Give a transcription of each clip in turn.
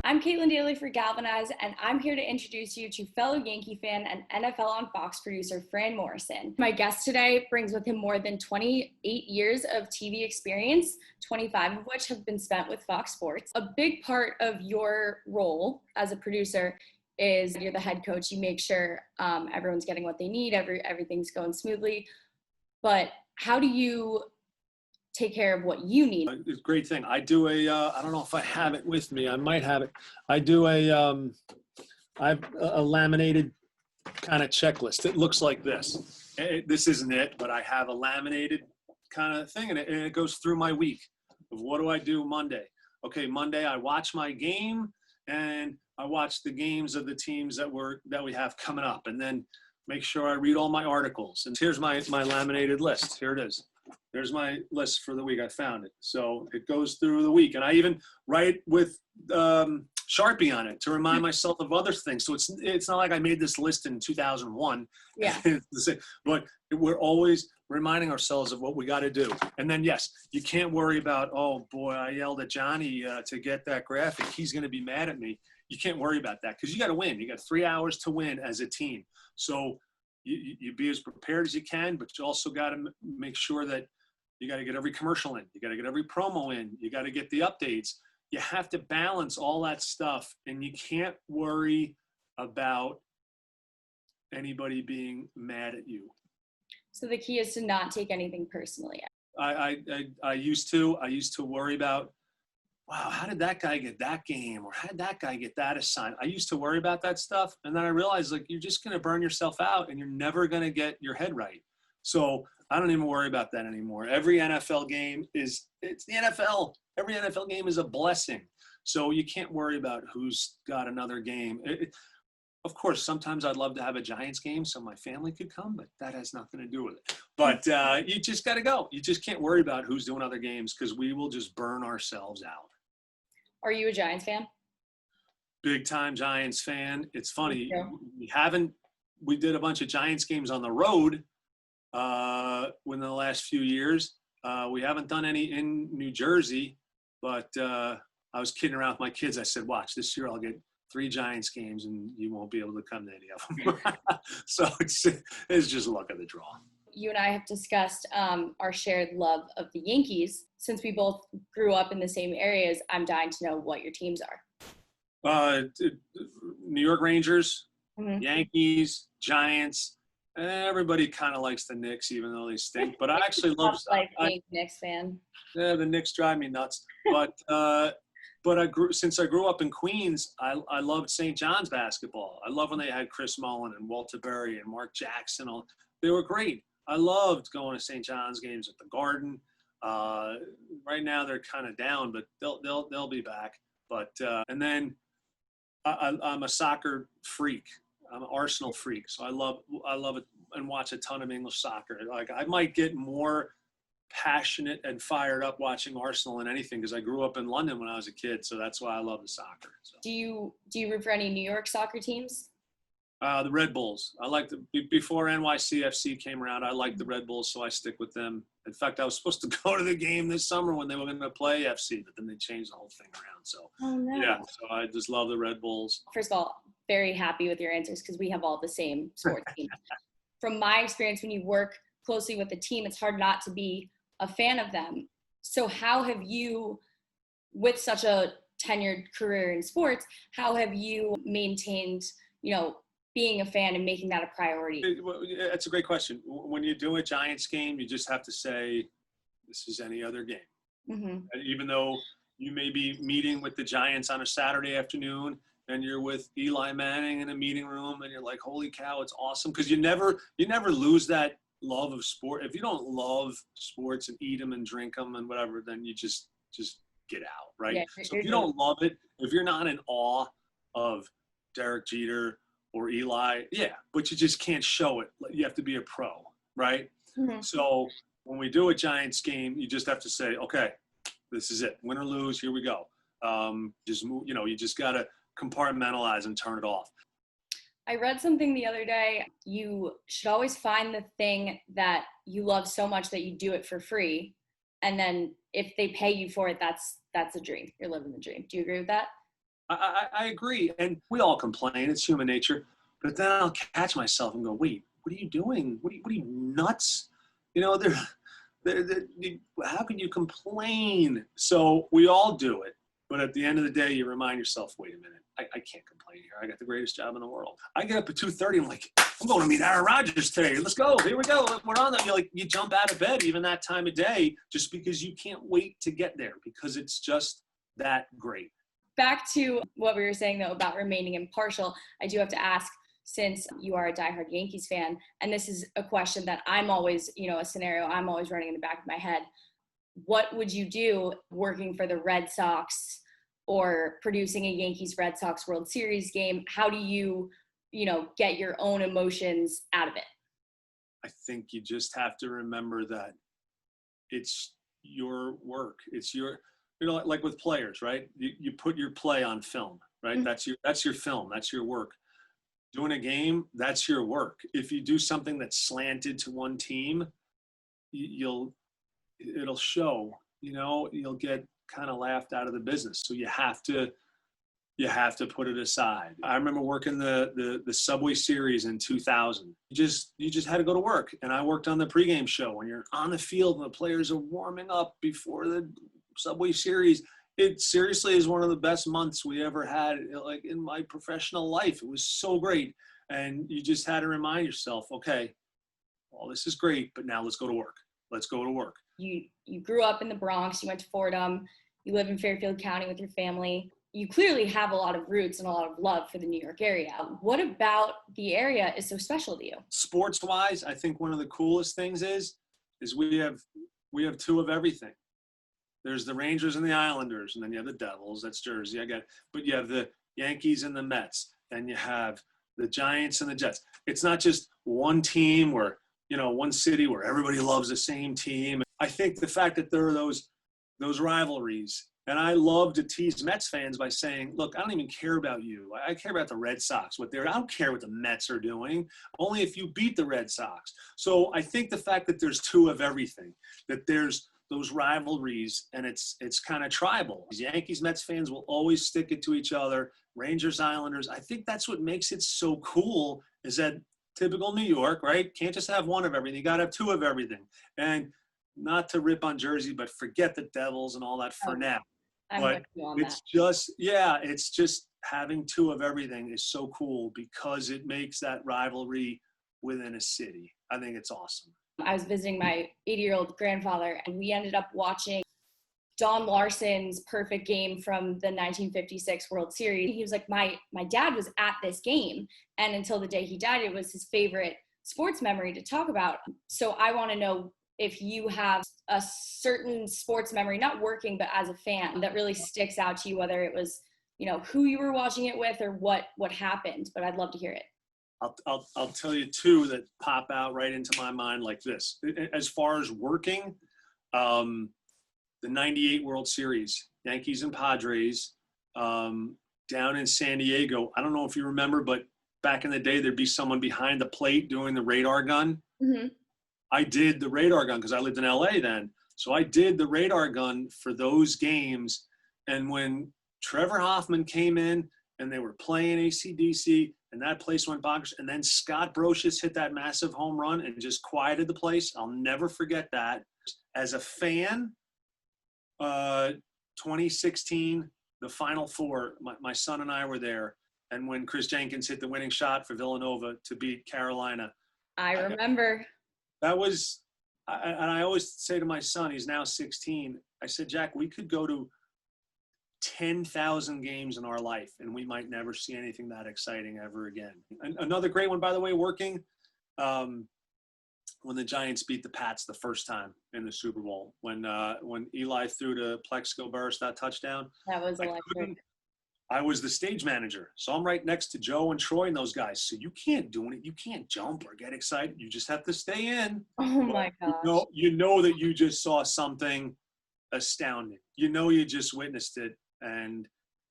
I'm Caitlin Daly for GALvanize, and I'm here to introduce you to fellow Yankee fan and NFL on Fox producer Fran Morison. My guest today brings with him more than 28 years of TV experience, 25 of which have been spent with Fox Sports. A big part of your role as a producer is you're the head coach. You make sure everyone's getting what they need, everything's going smoothly. But how do you take care of what you need? It's a great thing. I do I don't know if I have it with me. I might have it. I do I have a laminated kind of checklist. It looks like this. This isn't it, but I have a laminated kind of thing, and it goes through my week of what do I do Monday. Okay, Monday I watch my game, and I watch the games of the teams that we have coming up, and then make sure I read all my articles. And here's my laminated list. Here it is. There's my list for the week. I found it. So it goes through the week. And I even write with Sharpie on it to remind myself of other things. So it's not like I made this list in 2001. Yeah. But we're always reminding ourselves of what we got to do. And then, yes, you can't worry about, oh, boy, I yelled at Johnny to get that graphic. He's going to be mad at me. You can't worry about that because you got to win. You got 3 hours to win as a team. So you be as prepared as you can, but you also got to make sure that you got to get every commercial in. You got to get every promo in. You got to get the updates. You have to balance all that stuff, and you can't worry about anybody being mad at you. So the key is to not take anything personally. I used to worry about, wow, how did that guy get that game? Or how did that guy get that assigned? I used to worry about that stuff. And then I realized, like, you're just going to burn yourself out and you're never going to get your head right. So I don't even worry about that anymore. Every NFL game it's the NFL. Every NFL game is a blessing. So you can't worry about who's got another game. Of course, sometimes I'd love to have a Giants game so my family could come, but that has nothing to do with it. But you just got to go. You just can't worry about who's doing other games because we will just burn ourselves out. Are you a Giants fan? Big time Giants fan. It's funny. We did a bunch of Giants games on the road within the last few years. We haven't done any in New Jersey, but I was kidding around with my kids. I said, watch, this year I'll get 3 Giants games and you won't be able to come to any of them. So it's just luck of the draw. You and I have discussed our shared love of the Yankees. Since we both grew up in the same areas, I'm dying to know what your teams are. New York Rangers, Mm-hmm. Yankees, Giants. Everybody kind of likes the Knicks, even though they stink. But I actually love Knicks fan. Yeah, the Knicks drive me nuts. But since I grew up in Queens, I loved St. John's basketball. I love when they had Chris Mullin and Walter Berry and Mark Jackson. They were great. I loved going to St. John's games at the Garden. Right now they're kind of down, but they'll be back. But and then I'm a soccer freak. I'm an Arsenal freak, so I love it and watch a ton of English soccer. Like I might get more passionate and fired up watching Arsenal than anything because I grew up in London when I was a kid, so that's why I love the soccer. So. Do you root for any New York soccer teams? The Red Bulls. I liked before NYCFC came around. I liked the Red Bulls, so I stick with them. In fact, I was supposed to go to the game this summer when they were going to play FC, but then they changed the whole thing around. So yeah, so I just love the Red Bulls. First of all, very happy with your answers because we have all the same sports teams. From my experience, when you work closely with a team, it's hard not to be a fan of them. So how have you, with such a tenured career in sports, how have you maintained, being a fan and making that a priority? That's a great question. When you do a Giants game, you just have to say, this is any other game. Mm-hmm. And even though you may be meeting with the Giants on a Saturday afternoon and you're with Eli Manning in a meeting room and you're like, holy cow, it's awesome. Because you never lose that love of sport. If you don't love sports and eat them and drink them and whatever, then you just get out, right? Yeah, so if you don't love it, if you're not in awe of Derek Jeter or Eli, yeah, but you just can't show it. You have to be a pro, right? Mm-hmm. So when we do a Giants game, you just have to say, okay, this is it. Win or lose, here we go. Just move, you just got to compartmentalize and turn it off. I read something the other day. You should always find the thing that you love so much that you do it for free. And then if they pay you for it, that's a dream. You're living the dream. Do you agree with that? I agree. And we all complain. It's human nature. But then I'll catch myself and go, wait, what are you doing? What are you nuts? You know, how can you complain? So we all do it. But at the end of the day, you remind yourself, wait a minute, I can't complain here. I got the greatest job in the world. I get up at 2:30. I'm like, I'm going to meet Aaron Rodgers today. Let's go. Here we go. We're on that. You jump out of bed even that time of day just because you can't wait to get there because it's just that great. Back to what we were saying, though, about remaining impartial, I do have to ask, since you are a diehard Yankees fan, and this is a question that I'm always, a scenario I'm always running in the back of my head. What would you do working for the Red Sox or producing a Yankees-Red Sox World Series game? How do you, get your own emotions out of it? I think you just have to remember that it's your work. It's your, like with players, right? You put your play on film, right? Mm-hmm. That's your film. That's your work. Doing a game, that's your work. If you do something that's slanted to one team, it'll show, you'll get kind of laughed out of the business. So you have to put it aside. I remember working the Subway Series in 2000. You just had to go to work. And I worked on the pregame show when you're on the field and the players are warming up before the Subway Series. It seriously is one of the best months we ever had, like in my professional life. It was so great. And you just had to remind yourself, okay, well, this is great, but now let's go to work. Let's go to work. You grew up in the Bronx, you went to Fordham, you live in Fairfield County with your family. You clearly have a lot of roots and a lot of love for the New York area. What about the area is so special to you? Sports-wise, I think one of the coolest things is we have two of everything. There's the Rangers and the Islanders, and then you have the Devils. That's Jersey. But you have the Yankees and the Mets. Then you have the Giants and the Jets. It's not just one team where, one city where everybody loves the same team. I think the fact that there are those rivalries, and I love to tease Mets fans by saying, look, I don't even care about you. I care about the Red Sox. I don't care what the Mets are doing, only if you beat the Red Sox. So I think the fact that there's two of everything, that there's those rivalries, and it's kind of tribal. Yankees, Mets fans will always stick it to each other. Rangers, Islanders. I think that's what makes it so cool is that typical New York, right? Can't just have one of everything. You got to have two of everything. And not to rip on Jersey, but forget the Devils and all that for now. But it's just having two of everything is so cool because it makes that rivalry within a city. I think it's awesome. I was visiting my 80-year-old grandfather, and we ended up watching Don Larson's perfect game from the 1956 World Series. He was like, my dad was at this game, and until the day he died, it was his favorite sports memory to talk about. So I want to know if you have a certain sports memory, not working, but as a fan, that really sticks out to you, whether it was, who you were watching it with or what happened, but I'd love to hear it. I'll tell you two that pop out right into my mind like this. As far as working, the 98 World Series, Yankees and Padres, down in San Diego. I don't know if you remember, but back in the day, there'd be someone behind the plate doing the radar gun. Mm-hmm. I did the radar gun because I lived in LA then. So I did the radar gun for those games. And when Trevor Hoffman came in and they were playing AC/DC and that place went bonkers, and then Scott Brocious hit that massive home run and just quieted the place. I'll never forget that. As a fan, 2016, the Final Four, my son and I were there. And when Chris Jenkins hit the winning shot for Villanova to beat Carolina. I remember. That was, and I always say to my son, he's now 16, I said, Jack, we could go to 10,000 games in our life and we might never see anything that exciting ever again. And another great one, by the way, working, when the Giants beat the Pats the first time in the Super Bowl, when Eli threw to Plexico Burress that touchdown. That was electric. I was the stage manager. So I'm right next to Joe and Troy and those guys. So you can't do it. You can't jump or get excited. You just have to stay in. Oh my gosh. You know that you just saw something astounding. You just witnessed it.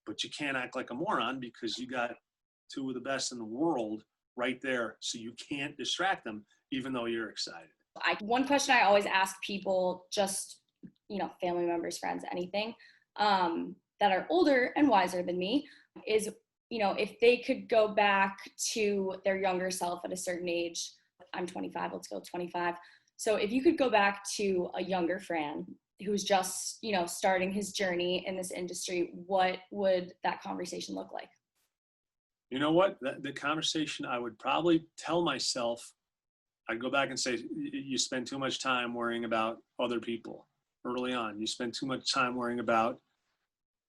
But you can't act like a moron because you got two of the best in the world right there. So you can't distract them, even though you're excited. One question I always ask people, just, family members, friends, anything, that are older and wiser than me. is, if they could go back to their younger self at a certain age. I'm 25, let's go 25. So if you could go back to a younger Fran who's just, starting his journey in this industry, what would that conversation look like? You know what? The conversation I would probably tell myself, I'd go back and say, you spend too much time worrying about other people early on. You spend too much time worrying about,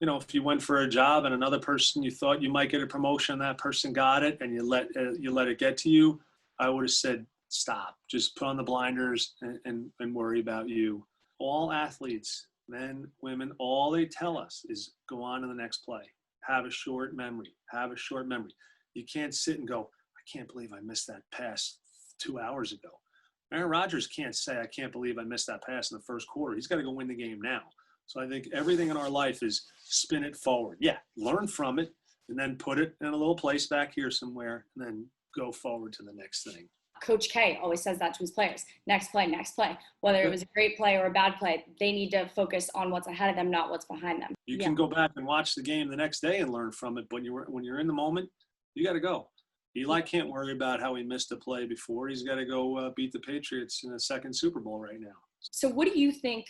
if you went for a job and another person, you thought you might get a promotion, that person got it, and you let it get to you. I would have said, stop, just put on the blinders and worry about you. All athletes, men, women, all they tell us is go on to the next play. Have a short memory. You can't sit and go, I can't believe I missed that pass 2 hours ago. Aaron Rodgers can't say, I can't believe I missed that pass in the first quarter. He's got to go win the game now. So I think everything in our life is spin it forward. Yeah, learn from it and then put it in a little place back here somewhere and then go forward to the next thing. Coach K always says that to his players. Next play, next play. Whether it was a great play or a bad play, they need to focus on what's ahead of them, not what's behind them. You can go back and watch the game the next day and learn from it, but when you're in the moment, you got to go. Eli can't worry about how he missed a play before. He's got to go beat the Patriots in a second Super Bowl right now. So what do you think,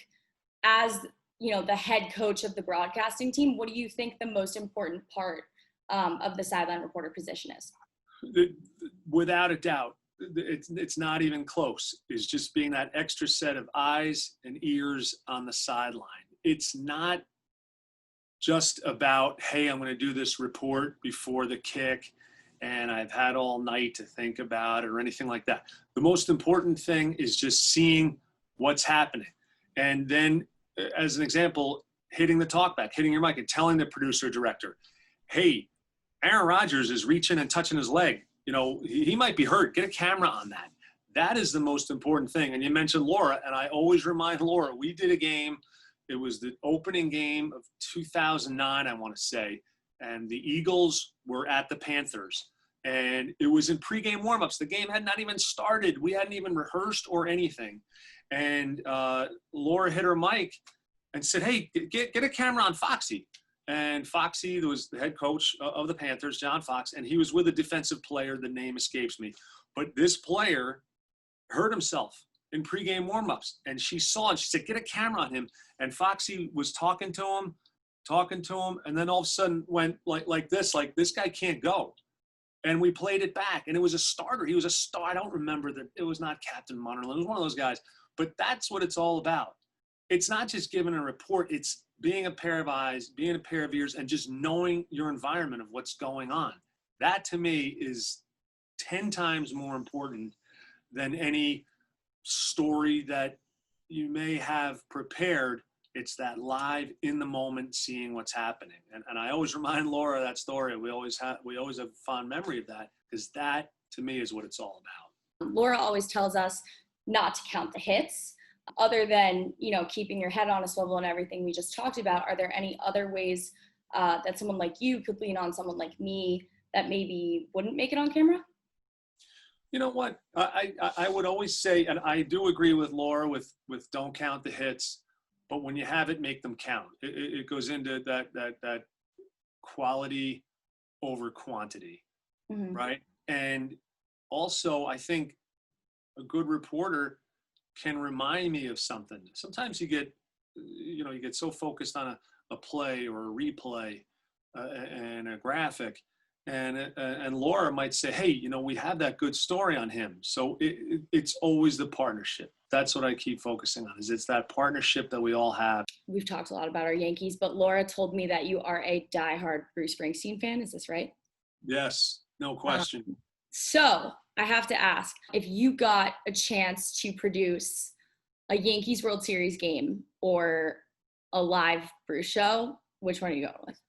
as the head coach of the broadcasting team, what do you think the most important part of the sideline reporter position is? Without a doubt, it's not even close. It's just being that extra set of eyes and ears on the sideline. It's not just about, hey, I'm going to do this report before the kick and I've had all night to think about it or anything like that. The most important thing is just seeing what's happening. And then, as an example, hitting the talkback, hitting your mic and telling the producer director, hey, Aaron Rodgers is reaching and touching his leg. He might be hurt. Get a camera on that. That is the most important thing. And you mentioned Laura, and I always remind Laura, we did a game. It was the opening game of 2009, I want to say, and the Eagles were at the Panthers. And it was in pregame warmups. The game had not even started. We hadn't even rehearsed or anything. And Laura hit her mic and said, hey, get a camera on Foxy. And Foxy was the head coach of the Panthers, John Fox, and he was with a defensive player. The name escapes me. But this player hurt himself in pregame warmups. And she saw it. She said, get a camera on him. And Foxy was talking to him. And then all of a sudden went like this guy can't go. And we played it back. And it was a starter. He was a star. I don't remember that. It was not Captain Munnerlyn. It was one of those guys. But that's what it's all about. It's not just giving a report. It's being a pair of eyes, being a pair of ears, and just knowing your environment of what's going on. That, to me, is 10 times more important than any story that you may have prepared. It's that live, in the moment, seeing what's happening. And I always remind Laura of that story. We always have fond memory of that, because that, to me, is what it's all about. Laura always tells us not to count the hits. Other than, keeping your head on a swivel and everything we just talked about, are there any other ways that someone like you could lean on someone like me that maybe wouldn't make it on camera? You know what? I would always say, and I do agree with Laura with don't count the hits, but when you have it, make them count. It goes into that quality over quantity, right? And also, I think a good reporter can remind me of something. Sometimes you get so focused on a play or a replay and a graphic, and Laura might say, hey, we have that good story on him. So it's always the partnership. That's what I keep focusing on, is it's that partnership that we all have. We've talked a lot about our Yankees, but Laura told me that you are a diehard Bruce Springsteen fan. Is this right? Yes, no question. So I have to ask, if you got a chance to produce a Yankees World Series game or a live Bruce show, which one are you going with?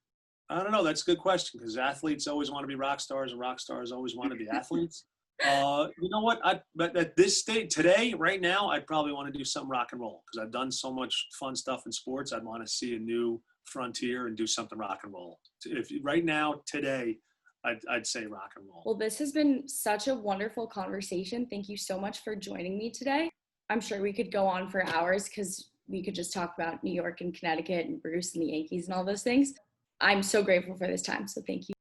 I don't know. That's a good question, because athletes always want to be rock stars and rock stars always want to be athletes. You know what? But at this stage, today, right now, I'd probably want to do some rock and roll, because I've done so much fun stuff in sports. I'd want to see a new frontier and do something rock and roll. If right now, today, I'd say rock and roll. Well, this has been such a wonderful conversation. Thank you so much for joining me today. I'm sure we could go on for hours, because we could just talk about New York and Connecticut and Bruce and the Yankees and all those things. I'm so grateful for this time. So thank you.